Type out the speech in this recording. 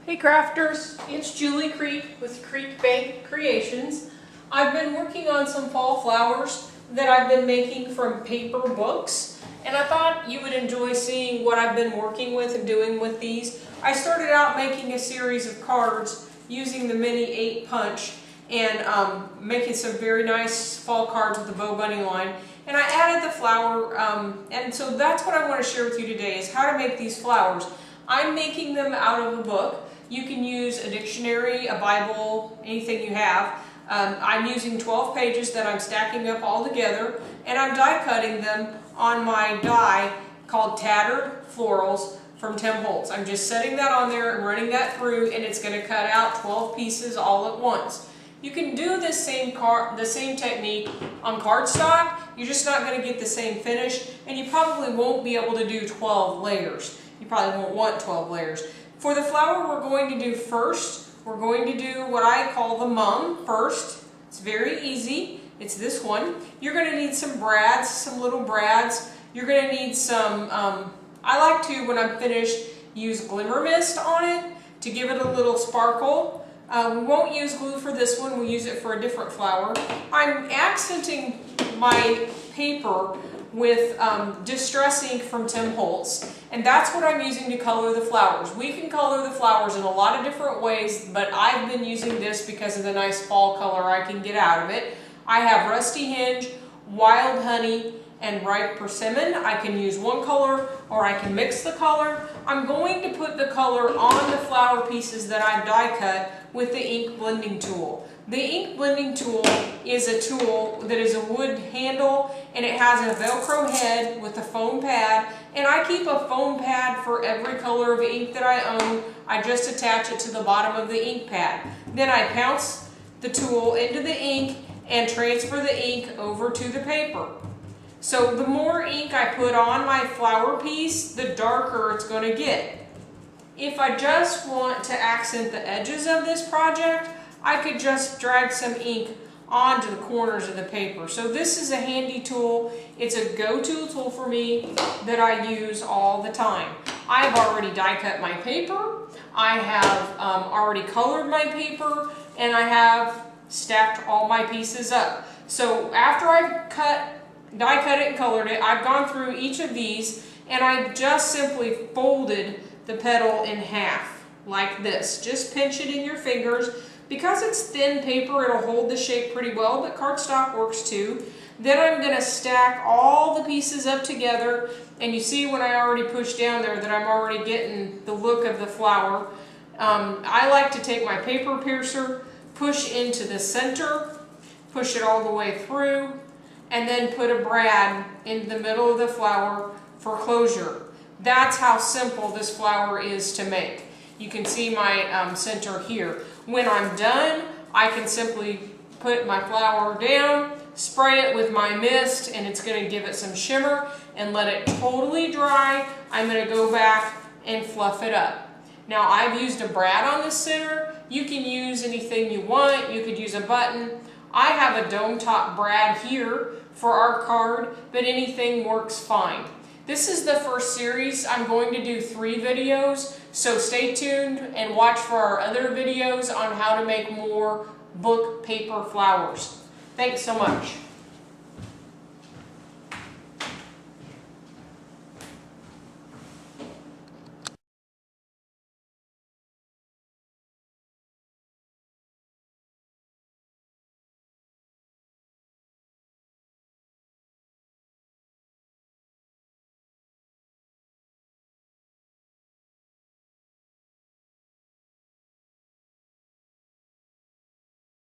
Hey crafters, it's Julie Creek with Creek Bank Creations. I've been working on some fall flowers that I've been making from paper books, and I thought you would enjoy seeing what I've been working with and doing with these. I started out making a series of cards using the mini 8 punch and making some very nice fall cards with the bow bunny line. And I added the flower, and so that's what I want to share with you today is how to make these flowers. I'm making them out of a book. You can use a dictionary, a Bible, anything you have. I'm using 12 pages that I'm stacking up all together, and I'm die cutting them on my die called Tattered Florals from Tim Holtz. I'm just setting that on there and running that through, and it's going to cut out 12 pieces all at once. You can do the same technique on cardstock. You're just not going to get the same finish, and you probably won't be able to do 12 layers. You probably won't want 12 layers. For the flower we're going to do first, we're going to do what I call the mum first. It's very easy. It's this one. You're going to need some brads, some little brads. You're going to need some, I like to, when I'm finished, use glimmer mist on it to give it a little sparkle. We won't use glue for this one. We'll use it for a different flower. I'm accenting my paper with Distress ink from Tim Holtz, and that's what I'm using to color the flowers. We can color the flowers in a lot of different ways, but I've been using this because of the nice fall color I can get out of it. I have Rusty Hinge, Wild Honey, and Ripe Persimmon. I can use one color or I can mix the color. I'm going to put the color on the flower pieces that I've die cut with the ink blending tool. The ink blending tool is a tool that is a wood handle, and it has a Velcro head with a foam pad, and I keep a foam pad for every color of ink that I own. I just attach it to the bottom of the ink pad. Then I pounce the tool into the ink and transfer the ink over to the paper. So the more ink I put on my flower piece, the darker it's going to get. If I just want to accent the edges of this project, I could just drag some ink onto the corners of the paper. So this is a handy tool. It's a go-to tool for me that I use all the time. I've already die cut my paper, I have already colored my paper, and I have stacked all my pieces up. So after I've die cut it and colored it, I've gone through each of these, and I've just simply folded the petal in half like this. Just pinch it in your fingers. Because it's thin paper, it'll hold the shape pretty well, but cardstock works too. Then I'm going to stack all the pieces up together, and you see when I already pushed down there that I'm already getting the look of the flower. I like to take my paper piercer, push into the center, push it all the way through, and then put a brad in the middle of the flower for closure. That's how simple this flower is to make. You can see my center here. When I'm done, I can simply put my flower down, spray it with my mist, and it's going to give it some shimmer, and let it totally dry. I'm going to go back and fluff it up. Now I've used a brad on the center. You can use anything you want. You could use a button. I have a dome top brad here for our card, but anything works fine. This is the first series. I'm going to do 3 videos, so stay tuned and watch for our other videos on how to make more book paper flowers. Thanks so much.